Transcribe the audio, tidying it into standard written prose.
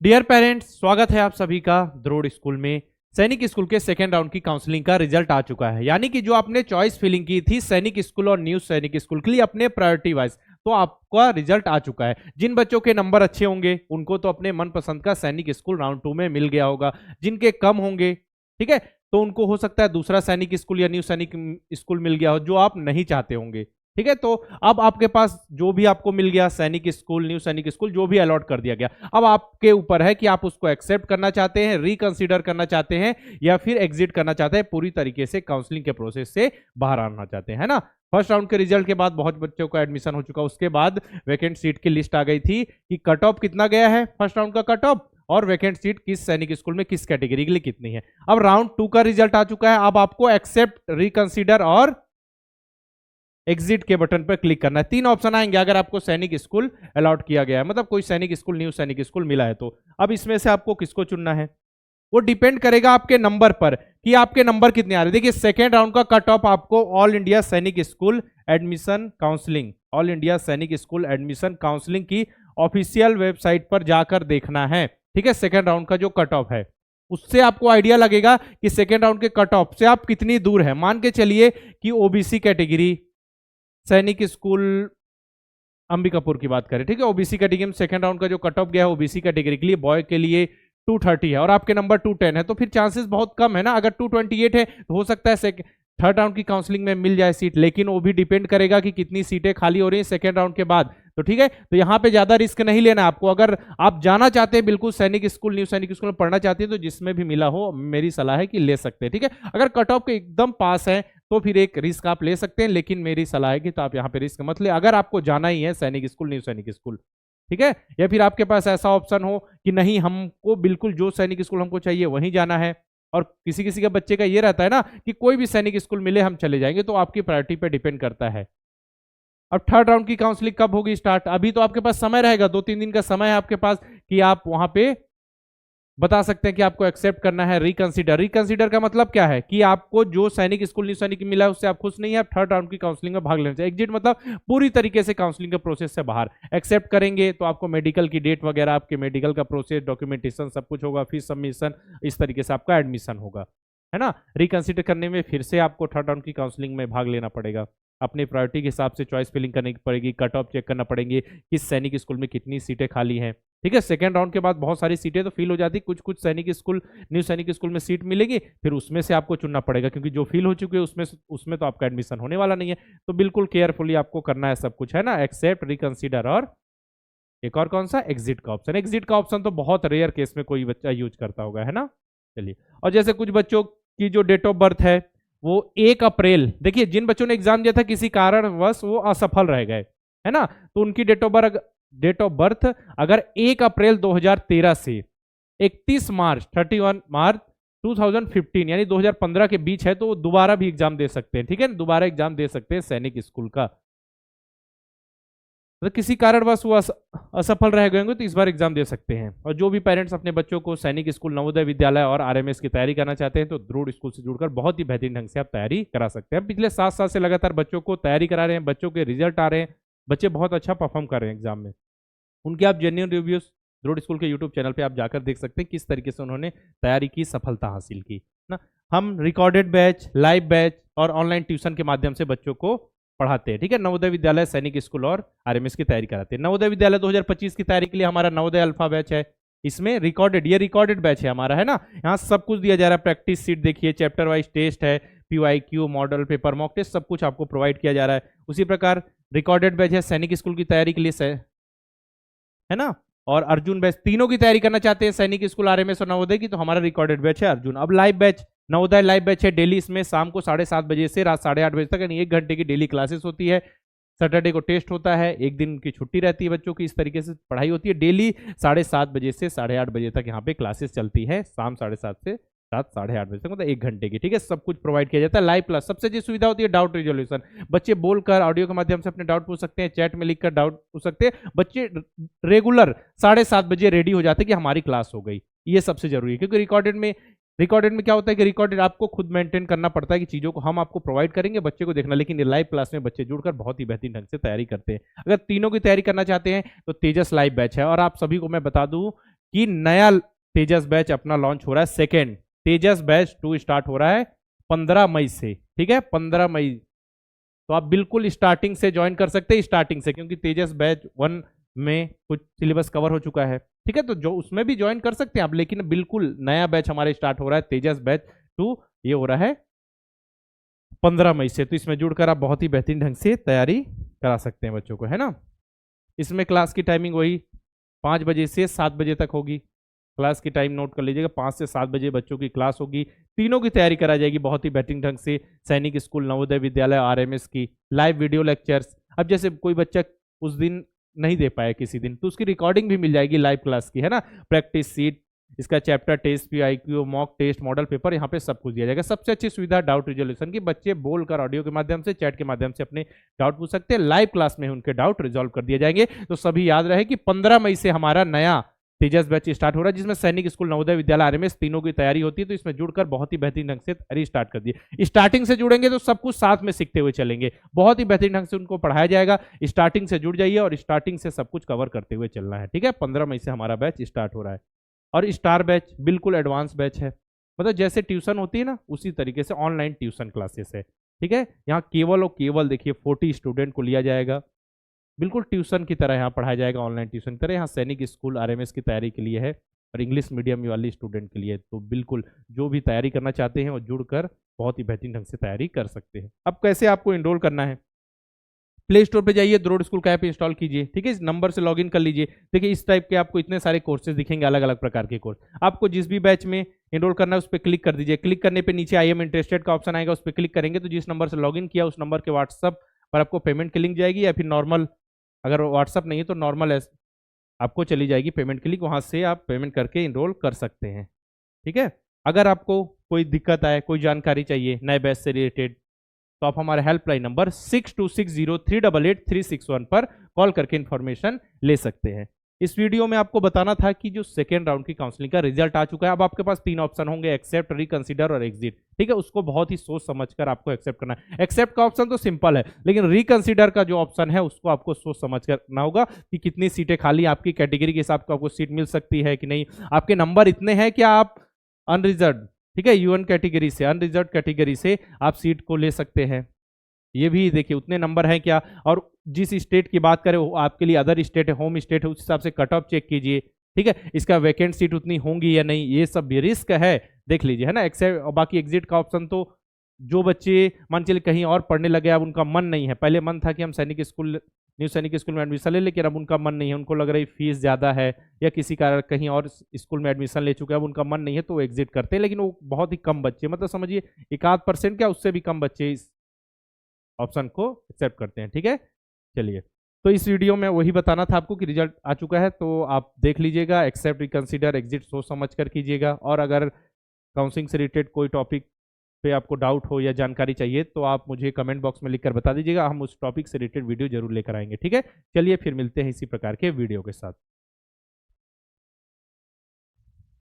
Dear parents, स्वागत है आप सभी का द्रोड़ स्कूल में। सैनिक स्कूल के सेकेंड राउंड की काउंसलिंग का रिजल्ट आ चुका है। यानी कि जो आपने चॉइस फिलिंग की थी सैनिक स्कूल और न्यू सैनिक स्कूल के लिए अपने प्रायोरिटी वाइज, तो आपका रिजल्ट आ चुका है। जिन बच्चों के नंबर अच्छे होंगे उनको तो अपने मनपसंद का सैनिक स्कूल राउंड 2 में मिल गया होगा। जिनके कम होंगे, ठीक है, तो उनको हो सकता है दूसरा सैनिक स्कूल या न्यू सैनिक स्कूल मिल गया हो जो आप नहीं चाहते होंगे। ठीक है, तो अब आपके पास जो भी आपको मिल गया सैनिक स्कूल, न्यू सैनिक स्कूल, जो भी अलॉट कर दिया गया, अब आपके ऊपर है कि आप उसको एक्सेप्ट करना चाहते हैं, रिकंसीडर करना चाहते हैं, या फिर एग्जिट करना चाहते हैं, पूरी तरीके से काउंसलिंग के प्रोसेस से बाहर आना चाहते हैं, है ना। फर्स्ट राउंड के रिजल्ट के बाद बहुत बच्चों का एडमिशन हो चुका, उसके बाद वैकेंट सीट की लिस्ट आ गई थी कि कट ऑफ कितना गया है फर्स्ट राउंड का कट ऑफ, और वैकेंट सीट किस सैनिक स्कूल में किस कैटेगरी के लिए कितनी है। अब राउंड 2 का रिजल्ट आ चुका है। अब आपको एक्सेप्ट, रिकंसीडर और एग्जिट के बटन पर क्लिक करना है। 3 ऑप्शन आएंगे अगर आपको सैनिक स्कूल अलॉट किया गया है, मतलब कोई सैनिक स्कूल, न्यू सैनिक स्कूल मिला है तो। अब इसमें से आपको किसको चुनना है वो डिपेंड करेगा आपके नंबर पर कि आपके नंबर कितने आ रहे हैं। देखिए, सेकेंड राउंड का कट ऑफ आपको ऑल इंडिया सैनिक school admission counselling, all India सैनिक स्कूल एडमिशन काउंसलिंग की ऑफिशियल वेबसाइट पर जाकर देखना है। ठीक है, सेकेंड राउंड का जो कट ऑफ है उससे आपको आइडिया लगेगा कि सेकेंड राउंड के कट ऑफ से आप कितनी दूर है। मान के चलिए कि ओबीसी कैटेगरी सैनिक स्कूल अंबिकापुर की बात करें, ठीक है, ओबीसी कैटेगरी में सेकंड राउंड का जो कट ऑफ गया है ओबीसी कैटेगरी के लिए बॉय के लिए 230 है और आपके नंबर 210 है, तो फिर चांसेस बहुत कम है ना। अगर 228 है तो हो सकता है थर्ड राउंड की काउंसलिंग में मिल जाए सीट, लेकिन वो भी डिपेंड करेगा कि कितनी सीटें खाली हो रही हैं सेकेंड राउंड के बाद। तो ठीक है, तो यहाँ पे ज्यादा रिस्क नहीं लेना आपको। अगर आप जाना चाहते हैं बिल्कुल सैनिक स्कूल, न्यू सैनिक स्कूल में पढ़ना चाहते हैं, तो जिसमें भी मिला हो मेरी सलाह है कि ले सकते हैं। ठीक है, अगर कट ऑफ के एकदम पास है तो फिर एक रिस्क आप ले सकते हैं, लेकिन मेरी सलाह है कि तो आप यहाँ पे रिस्क मत ले अगर आपको जाना ही है सैनिक स्कूल, न्यू सैनिक स्कूल। ठीक है, या फिर आपके पास ऐसा ऑप्शन हो कि नहीं, हमको बिल्कुल जो सैनिक स्कूल हमको चाहिए वहीं जाना है, और किसी किसी का बच्चे का ये रहता है ना कि कोई भी सैनिक स्कूल मिले हम चले जाएंगे, तो आपकी प्रायोरिटी पे डिपेंड करता है। अब थर्ड राउंड की काउंसलिंग कब होगी स्टार्ट, अभी तो आपके पास समय रहेगा, 2-3 दिन का समय है आपके पास कि आप वहां पे बता सकते हैं कि आपको एक्सेप्ट करना है, रिकंसीडर। रिकंसीडर का मतलब क्या है कि आपको जो सैनिक स्कूल, न्यू सैनिक मिला है उससे आप खुश नहीं है, आप थर्ड राउंड की काउंसलिंग में भाग लेना चाहिए। एग्जिट मतलब पूरी तरीके से काउंसलिंग के प्रोसेस से बाहर। एक्सेप्ट करेंगे तो आपको मेडिकल की डेट वगैरह, आपके मेडिकल का प्रोसेस, डॉक्यूमेंटेशन सब कुछ होगा, फीस सबमिशन, इस तरीके से आपका एडमिशन होगा, है ना। रिकंसीडर करने में फिर से आपको थर्ड राउंड की काउंसलिंग में भाग लेना पड़ेगा, अपनी प्रायोरिटी के हिसाब से चॉइस फिलिंग करनी पड़ेगी, कट ऑफ चेक करना पड़ेंगे किस सैनिक स्कूल में कितनी सीटें खाली हैं। ठीक है, सेकंड राउंड के बाद बहुत सारी सीटें तो फिल हो जाती, कुछ कुछ सैनिक स्कूल, न्यू सैनिक स्कूल में सीट मिलेगी, फिर उसमें से आपको चुनना पड़ेगा, क्योंकि जो फिल हो चुकी है उसमें तो आपका एडमिशन होने वाला नहीं है। तो बिल्कुल केयरफुली आपको करना है सब कुछ, है ना। एक्सेप्ट, रिकंसीडर और एक और कौन सा, एग्जिट का ऑप्शन। एग्जिट का ऑप्शन तो बहुत रेयर केस में कोई बच्चा यूज करता होगा, है ना। चलिए, और जैसे कुछ बच्चों की जो डेट ऑफ बर्थ है वो 1 अप्रैल, देखिए जिन बच्चों ने एग्जाम दिया था किसी कारणवश वो असफल रह गए, है ना, तो उनकी डेट ऑफ बर्थ अगर 1 अप्रैल 2013 से 31 मार्च 31 मार्च 2015 यानी 2015 के बीच है, तो वो दोबारा भी एग्जाम दे सकते हैं। ठीक है, दोबारा एग्जाम दे सकते हैं सैनिक स्कूल का। तो किसी कारणवश वो असफल रह गए होंगे तो इस बार एग्जाम दे सकते हैं। और जो भी पेरेंट्स अपने बच्चों को सैनिक स्कूल, नवोदय विद्यालय और आरएमएस की तैयारी करना चाहते हैं तो द्रोड़ स्कूल से जुड़कर बहुत ही बेहतरीन ढंग से आप तैयारी करा सकते हैं। पिछले 7 साल से लगातार बच्चों को तैयारी करा रहे हैं, बच्चों के रिजल्ट आ रहे हैं, बच्चे बहुत अच्छा परफॉर्म कर रहे हैं एग्जाम में। उनके आप जेन्युइन रिव्यूज द्रोड़ स्कूल के यूट्यूब चैनल पर आप जाकर देख सकते हैं किस तरीके से उन्होंने तैयारी की, सफलता हासिल की ना। हम रिकॉर्डेड बैच, लाइव बैच और ऑनलाइन ट्यूशन के माध्यम से बच्चों को पढ़ाते हैं। ठीक है, नवोदय विद्यालय, सैनिक स्कूल और आरएमएस की तैयारी कराते हैं। नवोदय विद्यालय 2025 की तैयारी के लिए हमारा नवोदय अल्फा बैच है, इसमें रिकॉर्डेड बैच है हमारा, है ना। यहाँ सब कुछ दिया जा रहा है, प्रैक्टिस सीट देखिए, चैप्टर वाइज टेस्ट है, PYQ, model paper, mock test, सब कुछ आपको प्रोवाइड किया जा रहा है। उसी प्रकार रिकॉर्डेड बैच है सैनिक स्कूल की तैयारी के लिए, है ना, और अर्जुन बैच, तीनों की तैयारी करना चाहते हैं सैनिक स्कूल, आरएमएस और नवोदय की, तो हमारा रिकॉर्डेड बैच है अर्जुन। अब live batch, Navodaya live batch है डेली, इसमें शाम को 7:30 बजे से रात 8:30 बजे तक, यानी 1 घंटे की डेली क्लासेस होती है। सैटरडे को टेस्ट होता है, एक दिन की छुट्टी रहती है बच्चों की, इस तरीके से पढ़ाई होती है। डेली 7:30 बजे से 8:30 बजे तक यहाँ पे क्लासेस चलती है, शाम 7:30 से रात 8:30 बजे तक, मतलब 1 घंटे की। ठीक है, सब कुछ प्रोवाइड किया जाता है लाइव। प्लस सबसे अच्छी सुविधा होती है डाउट रिजोल्यूशन, बच्चे बोलकर ऑडियो के माध्यम से अपने डाउट पूछ सकते हैं, चैट में लिखकर डाउट पूछ सकते हैं। बच्चे रेगुलर 7:30 बजे रेडी हो जाते हैं कि हमारी क्लास हो गई, ये सबसे जरूरी है, क्योंकि रिकॉर्डेड में क्या होता है कि रिकॉर्डेड आपको खुद मेंटेन करना पड़ता है कि चीज़ों को हम आपको प्रोवाइड करेंगे, बच्चे को देखना, लेकिन ये लाइव क्लास में बच्चे जुड़कर बहुत ही बेहतरीन ढंग से तैयारी करते हैं। अगर तीनों की तैयारी करना चाहते हैं तो तेजस लाइव बैच है। और आप सभी को मैं बता दूं कि नया तेजस बैच अपना लॉन्च हो रहा है। सेकेंड तेजस बैच 2 स्टार्ट हो रहा है 15 मई से, ठीक है, 15 मई। तो आप बिल्कुल स्टार्टिंग से ज्वाइन कर सकते हैं, स्टार्टिंग से, क्योंकि तेजस बैच 1 में कुछ सिलेबस कवर हो चुका है, ठीक है, तो जो उसमें भी ज्वाइन कर सकते हैं आप, लेकिन बिल्कुल नया बैच हमारे स्टार्ट हो रहा है तेजस बैच 2, ये हो रहा है 15 मई से। तो इसमें जुड़कर आप बहुत ही बेहतरीन ढंग से तैयारी करा सकते हैं बच्चों को, है ना। इसमें क्लास की टाइमिंग वही 5 बजे से 7 बजे तक होगी। क्लास की टाइम नोट कर लीजिएगा, 5 से 7 बजे बच्चों की क्लास होगी। तीनों की तैयारी कराई जाएगी बहुत ही बेहतरीन ढंग से। सैनिक स्कूल, नवोदय विद्यालय, आरएमएस की लाइव वीडियो लेक्चर्स। अब जैसे कोई बच्चा उस दिन नहीं दे पाया किसी दिन, तो उसकी रिकॉर्डिंग भी मिल जाएगी लाइव क्लास की, है ना। प्रैक्टिस सीट, इसका chapter test, PYQ, mock test, model paper, यहाँ पे सब कुछ दिया जाएगा। सबसे अच्छी सुविधा डाउट रिजोल्यूशन की, बच्चे बोलकर ऑडियो के माध्यम से, चैट के माध्यम से अपने डाउट पूछ सकते हैं। लाइव क्लास में उनके डाउट रिजॉल्व कर दिए जाएंगे। तो सभी याद रहे कि 15 मई से हमारा नया तेजस बैच स्टार्ट हो रहा है, जिसमें सैनिक स्कूल, नवोदय विद्यालय, आरएमएस तीनों की तैयारी होती है। तो इसमें जुड़कर बहुत ही बेहतरीन ढंग से तैयारी स्टार्ट कर दिए। स्टार्टिंग से जुड़ेंगे तो सब कुछ साथ में सीखते हुए चलेंगे, बहुत ही बेहतरीन ढंग से उनको पढ़ाया जाएगा। स्टार्टिंग से जुड़ जाइए और स्टार्टिंग से सब कुछ कवर करते हुए चलना है, ठीक है। 15 मई से हमारा बैच स्टार्ट हो रहा है। और स्टार बैच बिल्कुल एडवांस बैच है, मतलब जैसे ट्यूशन होती है ना, उसी तरीके से ऑनलाइन ट्यूशन क्लासेस है, ठीक है। यहाँ केवल और केवल देखिए 40 स्टूडेंट को लिया जाएगा, बिल्कुल ट्यूशन की तरह यहाँ पढ़ाया जाएगा, ऑनलाइन ट्यूशन की तरह। यहाँ सैनिक स्कूल, आरएमएस की तैयारी के लिए है और इंग्लिश मीडियम वाली स्टूडेंट के लिए। तो बिल्कुल जो भी तैयारी करना चाहते हैं वो जुड़कर बहुत ही बेहतरीन ढंग से तैयारी कर सकते हैं। अब कैसे आपको इनरोल करना है, प्ले स्टोर पे जाइए, द्रोड़ स्कूल का ऐप इंस्टॉल कीजिए, ठीक है, इस नंबर से लॉगिन कर लीजिए। देखिए इस टाइप के आपको इतने सारे कोर्सेज दिखेंगे, अलग अलग प्रकार के कोर्स। आपको जिस भी बैच में इनरोल करना है उस पर क्लिक कर दीजिए। क्लिक करने पे नीचे आई एम इंटरेस्टेड का ऑप्शन आएगा, उस पर क्लिक करेंगे तो जिस नंबर से लॉगिन किया उस नंबर के व्हाट्सअप पर आपको पेमेंट की लिंक जाएगी, या फिर नॉर्मल, अगर व्हाट्सअप नहीं है तो नॉर्मल आपको चली जाएगी पेमेंट की लिंक, वहां से आप पेमेंट करके इनरोल कर सकते हैं, ठीक है। अगर आपको कोई दिक्कत आए, कोई जानकारी चाहिए नए बैच से रिलेटेड, तो आप हमारे हेल्पलाइन नंबर 6260388361 पर कॉल करके इंफॉर्मेशन ले सकते हैं। इस वीडियो में आपको बताना था कि जो सेकेंड राउंड की काउंसलिंग का रिजल्ट आ चुका है। अब आपके पास 3 ऑप्शन होंगे, एक्सेप्ट, रिकंसीडर और एग्जिट, ठीक है। उसको बहुत ही सोच समझकर आपको एक्सेप्ट करना है। एक्सेप्ट का ऑप्शन तो सिंपल है, लेकिन रिकंसीडर का जो ऑप्शन है उसको आपको सोच समझ करना होगा कि कितनी सीटें खाली, आपकी कैटेगरी के हिसाब से आपको सीट मिल सकती है कि नहीं, आपके नंबर इतने हैं क्या आप अनरिजर्व, ठीक है, यूएन कैटेगरी से, अनरिजर्व कैटेगरी से आप सीट को ले सकते हैं। ये भी देखिए उतने नंबर हैं क्या, और जिस स्टेट की बात करें वो आपके लिए अदर स्टेट है, होम स्टेट है, उस हिसाब से कट ऑफ चेक कीजिए, ठीक है। इसका वैकेंट सीट उतनी होंगी या नहीं, ये सब भी रिस्क है, देख लीजिए, है ना। एक्सेप्ट और बाकी एग्जिट का ऑप्शन तो जो बच्चे मान चलिए कहीं और पढ़ने लगे, अब उनका मन नहीं है, पहले मन था कि हम सैनिक स्कूल, न्यू सैनिक स्कूल में एडमिशन ले, लेकिन अब उनका मन नहीं है, उनको लग रहा है फीस ज़्यादा है या किसी कारण कहीं और स्कूल में एडमिशन ले चुके हैं, अब उनका मन नहीं है, तो वो एग्जिट करते हैं। लेकिन वो बहुत ही कम बच्चे, मतलब समझिए 1-8% क्या, उससे भी कम बच्चे इस ऑप्शन को एक्सेप्ट करते हैं, ठीक है। चलिए, तो इस वीडियो में वही बताना था आपको कि रिजल्ट आ चुका है, तो आप देख लीजिएगा, एक्सेप्ट, रिकंसीडर, एग्जिट सोच समझ कर कीजिएगा। और अगर काउंसलिंग से रिलेटेड कोई टॉपिक पे आपको डाउट हो या जानकारी चाहिए तो आप मुझे कमेंट बॉक्स में लिखकर बता दीजिएगा, हम उस टॉपिक से रिलेटेड वीडियो जरूर लेकर आएंगे, ठीक है। चलिए फिर मिलते हैं इसी प्रकार के वीडियो के साथ।